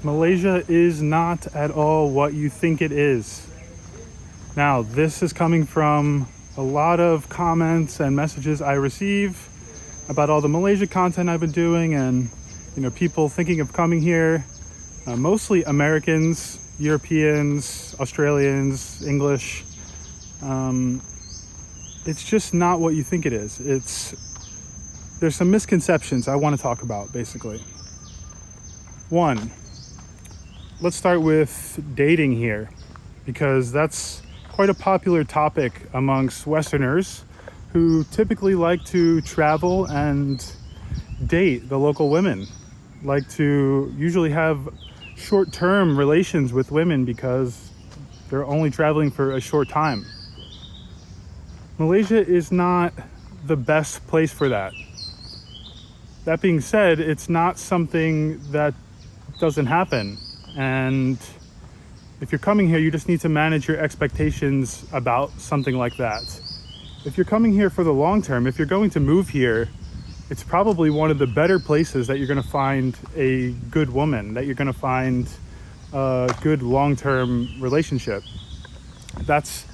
Malaysia is not at all what you think it is. Now, this is coming from a lot of comments and messages I receive about all the Malaysia content I've been doing, and people thinking of coming here, mostly Americans, Europeans, Australians, English. It's just not what you think it is. There's some misconceptions I want to talk about, basically. One, let's start with dating here, because that's quite a popular topic amongst Westerners who typically like to travel and date the local women, like to usually have short-term relations with women because they're only traveling for a short time. Malaysia is not the best place for that. That being said, it's not something that doesn't happen. And if you're coming here, you just need to manage your expectations about something like that. If you're coming here for the long term, if you're going to move here, it's probably one of the better places that you're going to find a good woman, that you're going to find a good long-term relationship. That's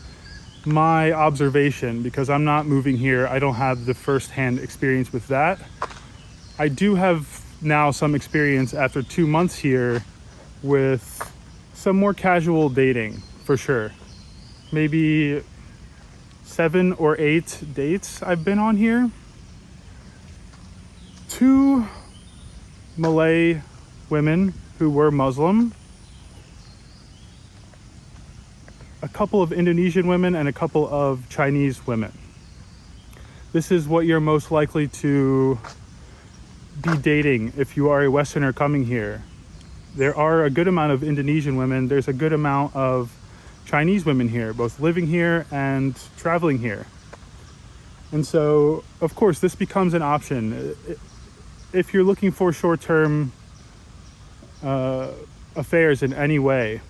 my observation, because I'm not moving here. I don't have the first-hand experience with that. I do have now some experience after 2 months here with some more casual dating, for sure. Maybe 7 or 8 dates I've been on here. 2 Malay women who were Muslim, a couple of Indonesian women, and a couple of Chinese women. This is what you're most likely to be dating if you are a Westerner coming here. There are a good amount of Indonesian women. There's a good amount of Chinese women here, both living here and traveling here. And so, of course, this becomes an option. If you're looking for short-term affairs in any way,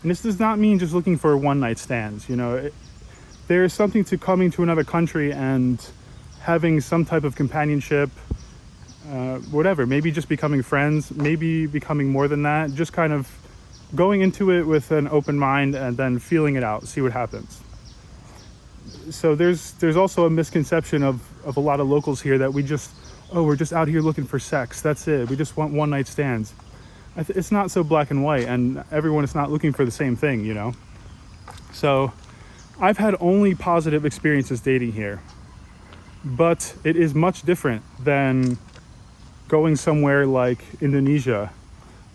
and this does not mean just looking for one-night stands. There is something to coming to another country and having some type of companionship, whatever, maybe just becoming friends, maybe becoming more than that, just kind of going into it with an open mind and then feeling it out, see what happens. So there's also a misconception of a lot of locals here that we're just out here looking for sex. That's it. We just want one-night stands. It's not so black and white, and everyone is not looking for the same thing, So I've had only positive experiences dating here, but it is much different than going somewhere like Indonesia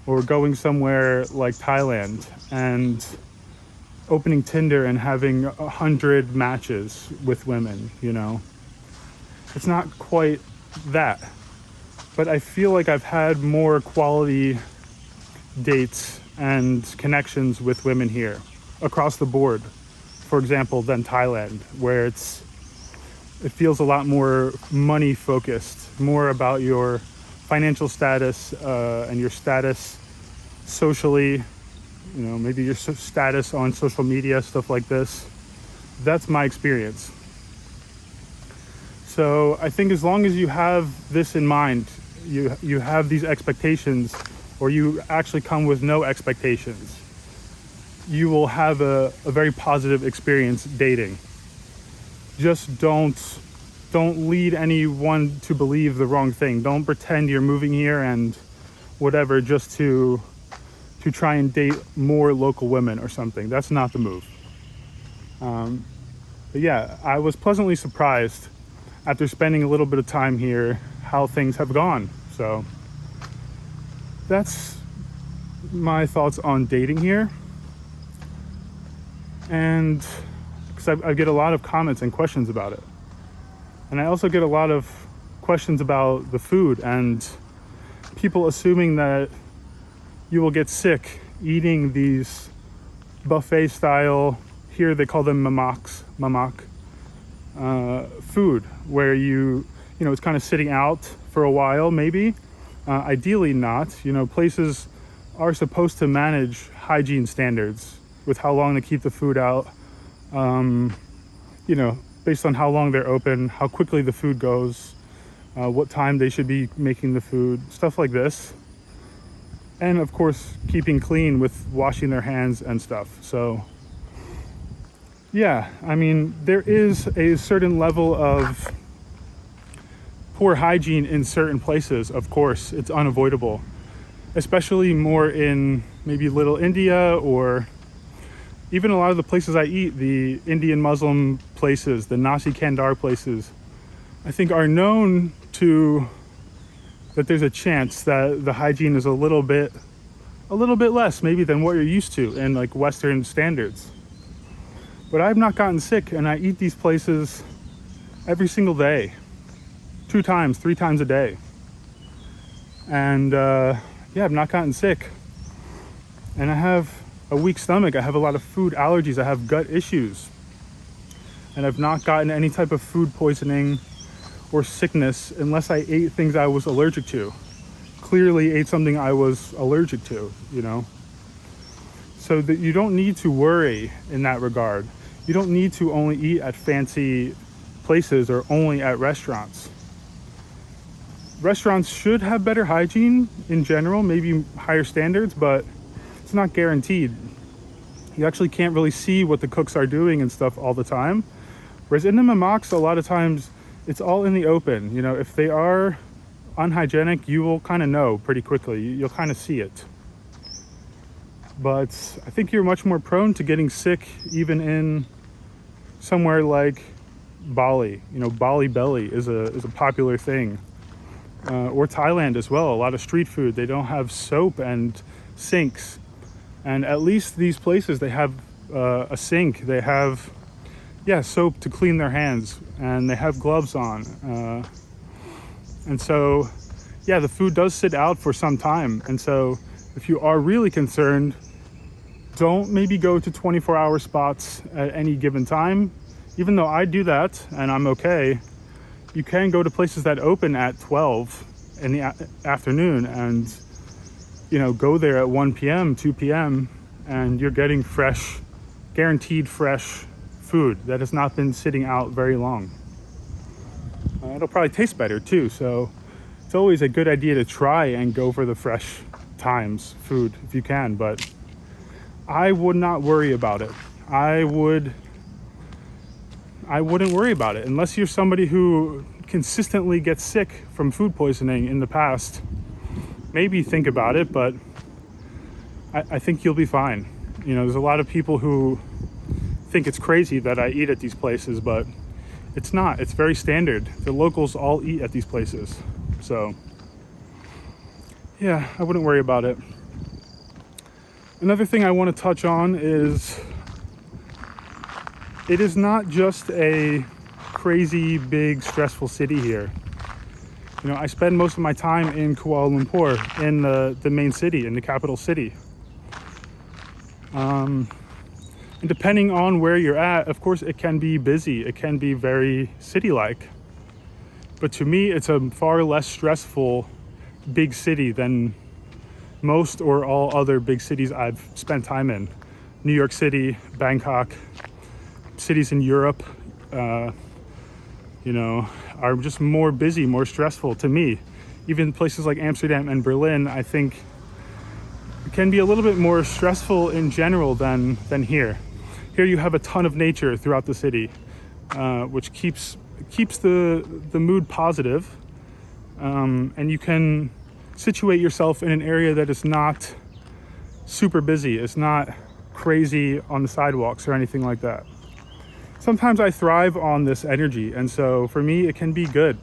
or going somewhere like Thailand and opening Tinder and having 100 matches with women. It's not quite that, but I feel like I've had more quality dates and connections with women here across the board, for example, than Thailand, where it feels a lot more money focused, more about your financial status and your status socially, maybe your status on social media, stuff like this. That's my experience. So I think as long as you have this in mind, you have these expectations, or you actually come with no expectations, you will have a very positive experience dating. Just don't lead anyone to believe the wrong thing. Don't pretend you're moving here and whatever just to try and date more local women or something. That's not the move. But yeah, I was pleasantly surprised after spending a little bit of time here how things have gone. So that's my thoughts on dating here. And because I get a lot of comments and questions about it. And I also get a lot of questions about the food and people assuming that you will get sick eating these buffet style, here they call them mamak, food, where it's kind of sitting out for a while, maybe. Ideally not. Places are supposed to manage hygiene standards with how long they keep the food out, based on how long they're open, how quickly the food goes, what time they should be making the food, stuff like this. and of course keeping clean with washing their hands and stuff. So yeah, I mean, there is a certain level of poor hygiene in certain places. Of course, it's unavoidable, especially more in maybe Little India, or even a lot of the places I eat, the Indian Muslim places, the Nasi Kandar places, I think are known to that there's a chance that the hygiene is a little bit less maybe than what you're used to in like Western standards. But I've not gotten sick, and I eat these places every single day, 2 times, 3 times a day. And yeah, I've not gotten sick. And I have a weak stomach. I have a lot of food allergies. I have gut issues. And I've not gotten any type of food poisoning or sickness unless I ate things I was allergic to. Clearly ate something I was allergic to, you know? So that you don't need to worry in that regard. You don't need to only eat at fancy places or only at restaurants. Restaurants should have better hygiene in general, maybe higher standards, but it's not guaranteed. You actually can't really see what the cooks are doing and stuff all the time. Whereas in the mamaks, a lot of times it's all in the open. You know, if they are unhygienic, you will kind of know pretty quickly. You'll kind of see it. But I think you're much more prone to getting sick even in somewhere like Bali. You know, Bali belly is a popular thing. Or Thailand as well. A lot of street food. They don't have soap and sinks. And at least these places, they have a sink. They have, soap to clean their hands. And they have gloves on. And so, the food does sit out for some time. And so if you are really concerned, don't maybe go to 24-hour spots at any given time. Even though I do that and I'm okay, you can go to places that open at 12 in the afternoon and, you know, go there at 1 p.m., 2 p.m., and you're getting fresh, guaranteed fresh food that has not been sitting out very long. It'll probably taste better too, so it's always a good idea to try and go for the fresh times food if you can, but I would not worry about it. I wouldn't worry about it unless you're somebody who consistently gets sick from food poisoning in the past. Maybe think about it, but I think you'll be fine. You know, there's a lot of people who think it's crazy that I eat at these places, but it's not. It's very standard. The locals all eat at these places. So yeah, I wouldn't worry about it. Another thing I want to touch on is it is not just a crazy, big, stressful city here. You know, I spend most of my time in Kuala Lumpur, in the main city, in the capital city. And depending on where you're at, of course, it can be busy. It can be very city-like. But to me, it's a far less stressful big city than most or all other big cities I've spent time in. New York City, Bangkok, cities in Europe, you know, are just more busy, more stressful to me. Even places like Amsterdam and Berlin, I think, can be a little bit more stressful in general than here. Here you have a ton of nature throughout the city, which keeps the mood positive, and you can situate yourself in an area that is not super busy. It's not crazy on the sidewalks or anything like that. Sometimes I thrive on this energy, and so for me it can be good.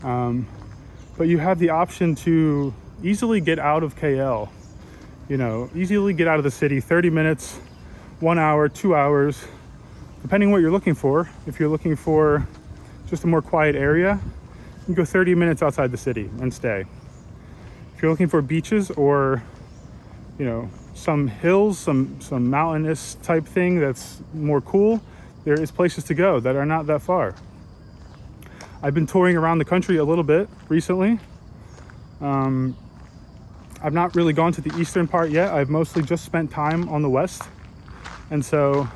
But you have the option to easily get out of KL, you know, easily get out of the city, 30 minutes, 1 hour, 2 hours, depending what you're looking for. If you're looking for just a more quiet area, you can go 30 minutes outside the city and stay. If you're looking for beaches or, you know, some hills, some mountainous type thing that's more cool, there is places to go that are not that far. I've been touring around the country a little bit recently. I've not really gone to the eastern part yet. I've mostly just spent time on the west. And so,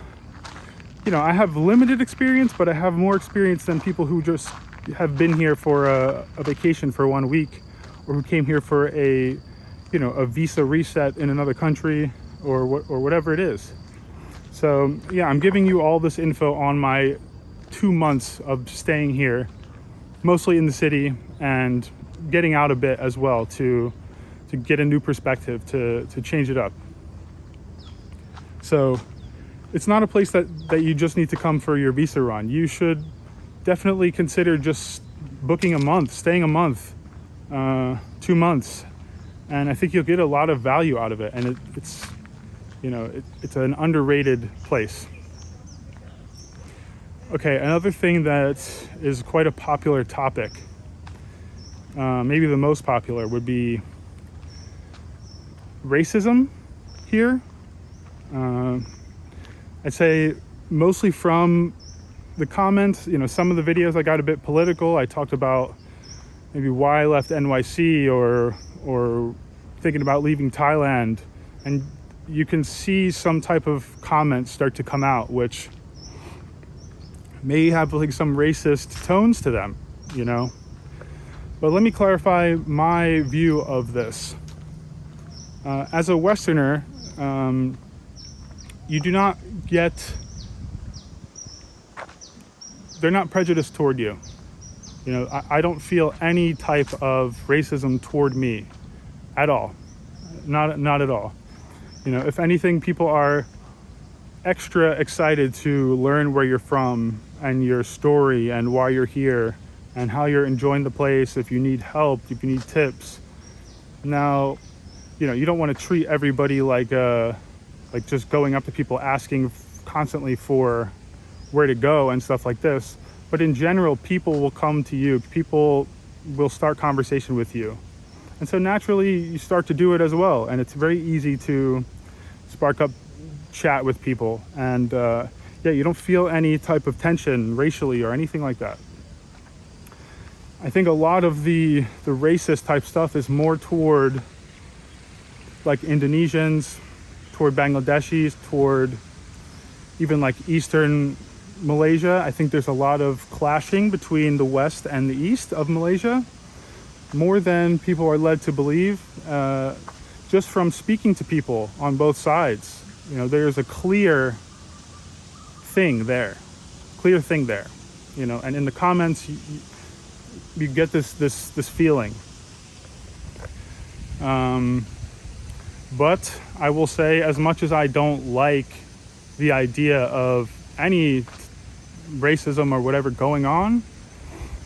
you know, I have limited experience, but I have more experience than people who just have been here for a vacation for 1 week, or who came here for a a visa reset in another country or whatever it is. So yeah, I'm giving you all this info on my 2 months of staying here, mostly in the city, and getting out a bit as well to get a new perspective, to change it up. So it's not a place that you just need to come for your visa run. You should definitely consider just booking a month, staying a month, 2 months, and I think you'll get a lot of value out of it. And it's an underrated place. Okay, another thing that is quite a popular topic, maybe the most popular, would be racism here. I'd say mostly from the comments, some of the videos I got a bit political. I talked about maybe why I left NYC or thinking about leaving Thailand, and you can see some type of comments start to come out which may have like some racist tones to them, But let me clarify my view of this. As a Westerner, you do not they're not prejudiced toward you. I don't feel any type of racism toward me at all. Not at all. If anything, people are extra excited to learn where you're from and your story and why you're here and how you're enjoying the place, if you need help, if you need tips. Now, you don't want to treat everybody like just going up to people asking constantly for where to go and stuff like this. But in general, people will come to you. People will start conversation with you. And so naturally, you start to do it as well. And it's very easy to spark up chat with people. And you don't feel any type of tension racially or anything like that. I think a lot of the racist type stuff is more toward like Indonesians, toward Bangladeshis, toward even like Eastern Malaysia. I think there's a lot of clashing between the West and the East of Malaysia, more than people are led to believe, just from speaking to people on both sides. There's a clear thing there, and in the comments, you get this feeling. But I will say, as much as I don't like the idea of any racism or whatever going on,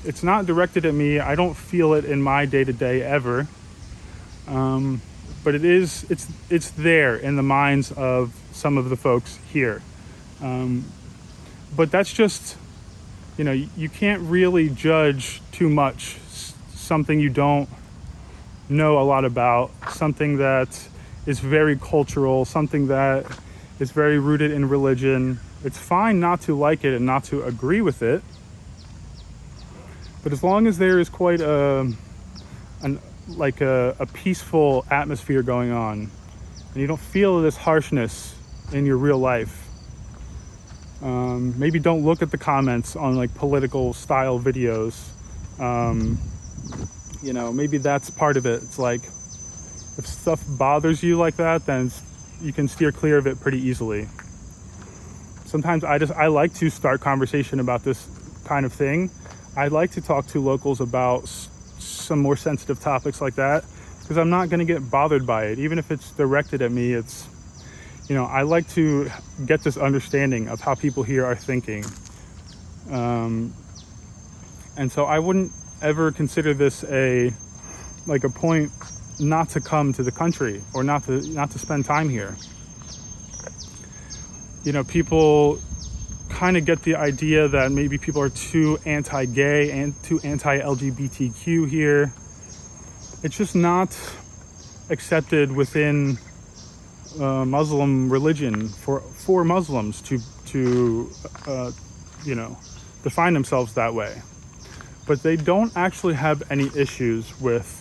it's not directed at me. I don't feel it in my day-to-day ever. But it's there in the minds of some of the folks here. But that's just, you can't really judge too much something you don't know a lot about, something that is very cultural, something that is very rooted in religion. It's fine not to like it and not to agree with it. But as long as there is quite a peaceful atmosphere going on, and you don't feel this harshness in your real life, maybe don't look at the comments on like political style videos. Maybe that's part of it. It's like, if stuff bothers you like that, then you can steer clear of it pretty easily. Sometimes I like to start conversation about this kind of thing. I like to talk to locals about some more sensitive topics like that, because I'm not going to get bothered by it. Even if it's directed at me, I like to get this understanding of how people here are thinking. And so I wouldn't ever consider this a point not to come to the country or not to spend time here. People kind of get the idea that maybe people are too anti-gay and too anti-LGBTQ here. It's just not accepted within Muslim religion for Muslims to define themselves that way. But they don't actually have any issues with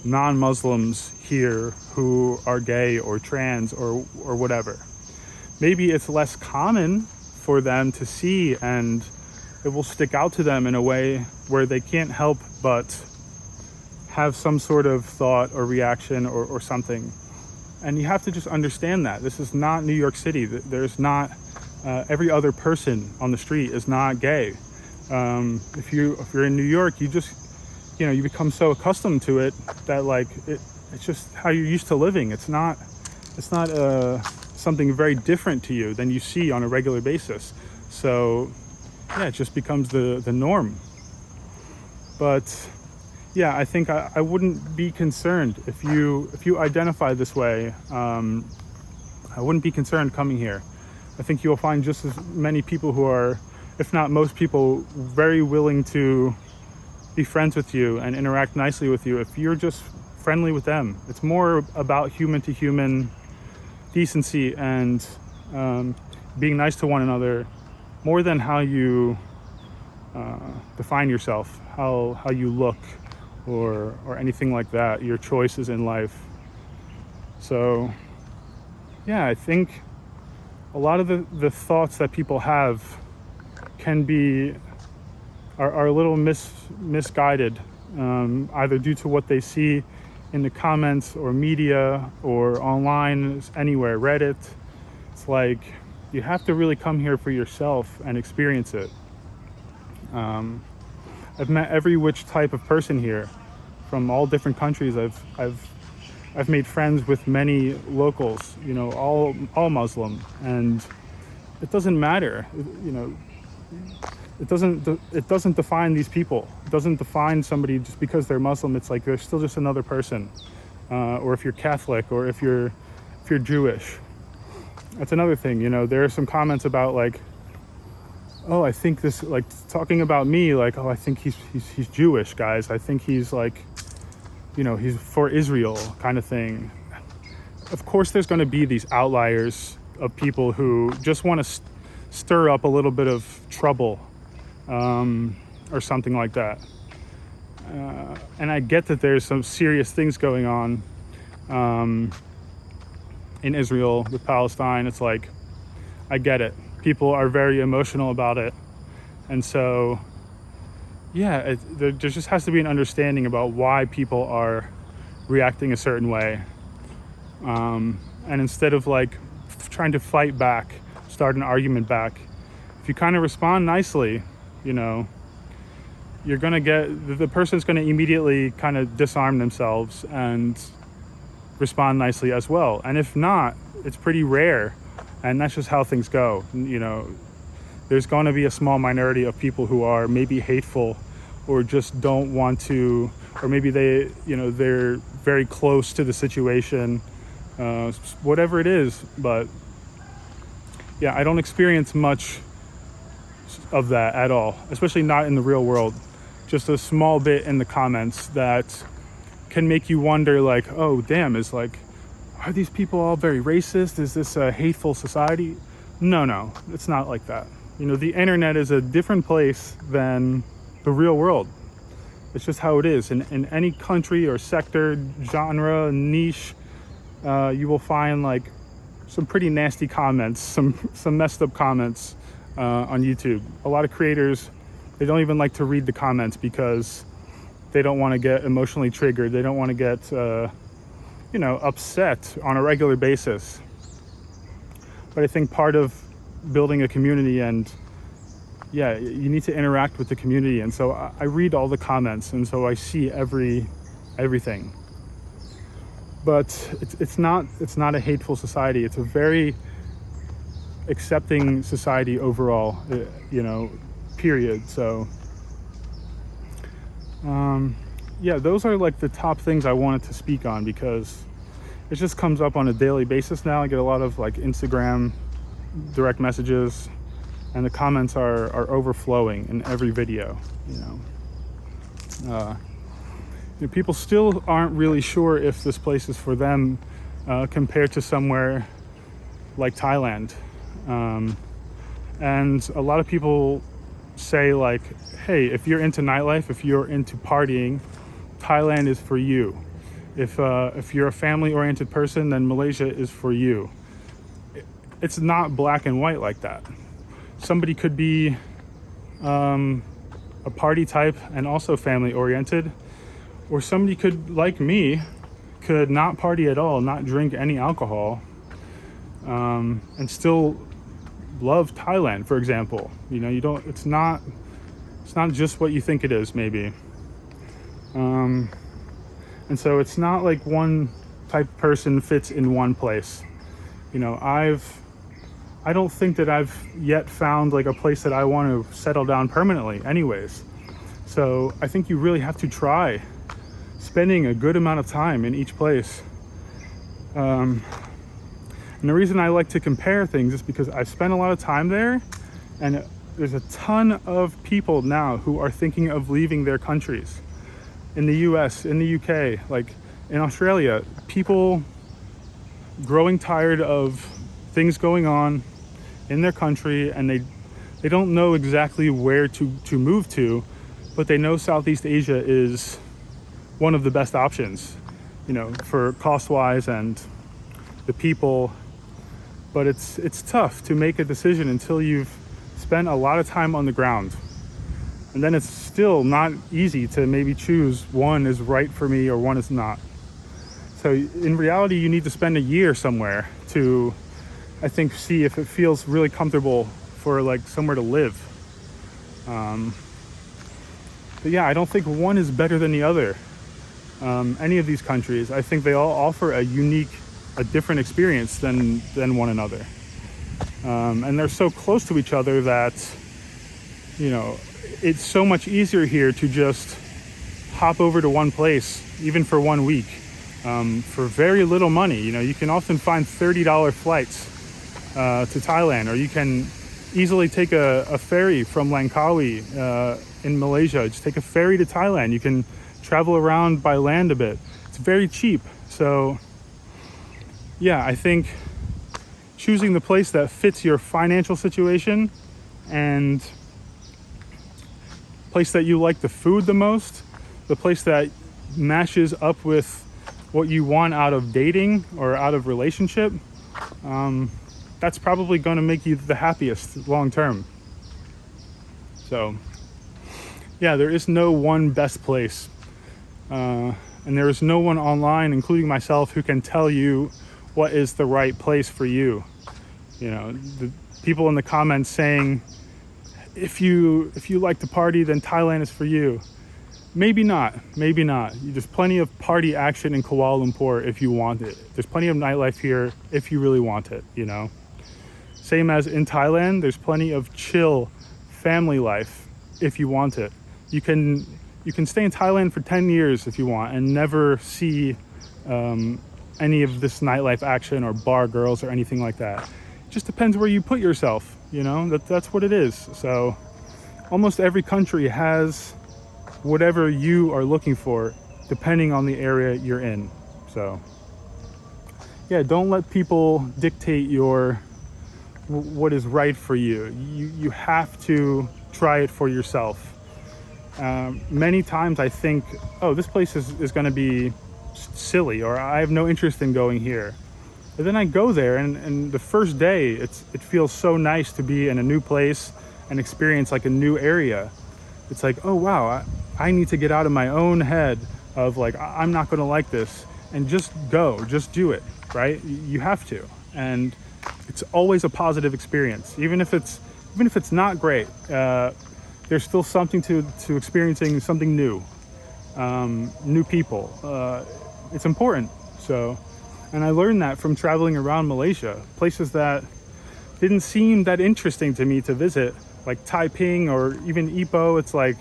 non-Muslims here who are gay or trans or whatever. Maybe it's less common for them to see, and it will stick out to them in a way where they can't help but have some sort of thought or reaction or something. And you have to just understand that this is not New York City. There's not every other person on the street is not gay. If you're in New York, you just, you become so accustomed to it that like it's just how you're used to living. It's not something very different to you than you see on a regular basis. So yeah, it just becomes the norm. But yeah, I think I wouldn't be concerned if you identify this way. I wouldn't be concerned coming here. I think you'll find just as many people who are, if not most people, very willing to be friends with you and interact nicely with you if you're just friendly with them. It's more about human to human decency and being nice to one another, more than how you define yourself, how you look, or anything like that, your choices in life. So yeah, I think a lot of the thoughts that people have are a little misguided, either due to what they see in the comments or media or online, anywhere, Reddit. It's like you have to really come here for yourself and experience it. I've met every which type of person here from all different countries. I've made friends with many locals, all Muslim, and it doesn't matter, It doesn't define these people. It doesn't define somebody just because they're Muslim. It's like they're still just another person, or if you're Catholic, or if you're Jewish. That's another thing. There are some comments about like, oh, I think this, like talking about me, like, oh, I think he's Jewish, guys. I think he's like, he's for Israel kind of thing. Of course, there's going to be these outliers of people who just want to stir up a little bit of trouble, or something like that. And I get that there's some serious things going on in Israel with Palestine. It's like, I get it. People are very emotional about it. And so, yeah, there just has to be an understanding about why people are reacting a certain way. And instead of like trying to fight back, start an argument back, if you kind of respond nicely, you're gonna get, the person's gonna immediately kind of disarm themselves and respond nicely as well. And if not, it's pretty rare, and that's just how things go. There's going to be a small minority of people who are maybe hateful, or just don't want to, or maybe they're very close to the situation, whatever it is. But yeah, I don't experience much of that at all, especially not in the real world. Just a small bit in the comments that can make you wonder, like, oh damn, are these people all very racist? Is this a hateful society? No, it's not like that. The internet is a different place than the real world. It's just how it is. In any country or sector, genre, niche, you will find like some pretty nasty comments, some messed up comments on YouTube. A lot of creators, they don't even like to read the comments because they don't want to get emotionally triggered. They don't want to get upset on a regular basis. But I think part of building a community, and yeah, you need to interact with the community. And so I read all the comments, and so I see everything. But it's not a hateful society. It's a very accepting society overall, period. So yeah, those are like the top things I wanted to speak on, because it just comes up on a daily basis now. I get a lot of like Instagram direct messages, and the comments are overflowing in every video. People still aren't really sure if this place is for them, compared to somewhere like Thailand. And a lot of people say like, hey, if you're into nightlife, if you're into partying, Thailand is for you. If you're a family-oriented person, then Malaysia is for you. It's not black and white like that. Somebody could be a party type and also family-oriented, Or somebody could, like me, could not party at all, not drink any alcohol, and still love Thailand, for example. You know, it's not just what you think it is, maybe. And so it's not like one type of person fits in one place. You know, I don't think that I've yet found like a place that I want to settle down permanently anyways. So I think you really have to try spending a good amount of time in each place. And the reason I like to compare things is because I've spent a lot of time there, and there's a ton of people now who are thinking of leaving their countries. In the US, in the UK, like in Australia, people growing tired of things going on in their country, and they don't know exactly where to move to, but they know Southeast Asia is one of the best options, you know, for cost-wise and the people. But it's tough to make a decision until you've spent a lot of time on the ground. And then it's still not easy to maybe choose one is right for me or one is not. So in reality, you need to spend a year somewhere to, I think, see if it feels really comfortable for like somewhere to live. But yeah, I don't think one is better than the other. Any of these countries, I think they all offer a different experience than one another. And they're so close to each other that, you know, it's so much easier here to just hop over to one place, even for 1 week, for very little money. You know, you can often find $30 flights to Thailand, or you can easily take a ferry from Langkawi in Malaysia. Just take a ferry to Thailand. You can travel around by land a bit. It's very cheap. So yeah, I think choosing the place that fits your financial situation and place that you like the food the most, the place that matches up with what you want out of dating or out of relationship, that's probably going to make you the happiest long term. So yeah, there is no one best place, and there is no one online, including myself, who can tell you what is the right place for you. You know, the people in the comments saying, if you like to party, then Thailand is for you. Maybe not. There's plenty of party action in Kuala Lumpur if you want it. There's plenty of nightlife here if you really want it, you know. Same as in Thailand, there's plenty of chill family life if you want it. You can stay in Thailand for 10 years if you want and never see any of this nightlife action or bar girls or anything like that. It just depends where you put yourself, you know. That's what it is. So almost every country has whatever you are looking for, depending on the area you're in. So yeah, don't let people dictate what is right for you. You have to try it for yourself. Many times I think, oh, this place is going to be silly, or I have no interest in going here. But then I go there, and the first day, it feels so nice to be in a new place and experience like a new area. It's like, oh wow, I need to get out of my own head of like, I'm not going to like this, and just go, just do it, right? You have to. And it's always a positive experience, even if it's not great. There's still something to experiencing something new, new people. It's important. So, and I learned that from traveling around Malaysia, places that didn't seem that interesting to me to visit, like Taiping or even Ipoh. It's like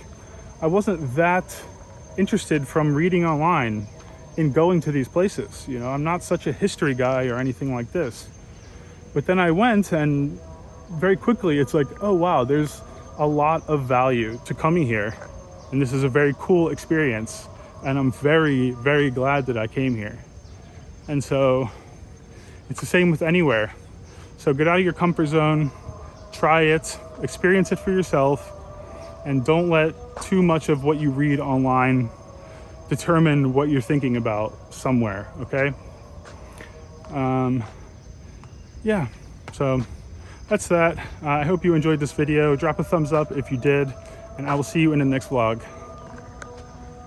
I wasn't that interested from reading online in going to these places. You know, I'm not such a history guy or anything like this. But then I went, and very quickly it's like, oh wow, there's a lot of value to coming here, and this is a very cool experience, and I'm very, very glad that I came here. And so it's the same with anywhere. So get out of your comfort zone, try it, experience it for yourself, and don't let too much of what you read online determine what you're thinking about somewhere, okay? Yeah, so that's that. I hope you enjoyed this video. Drop a thumbs up if you did, and I will see you in the next vlog.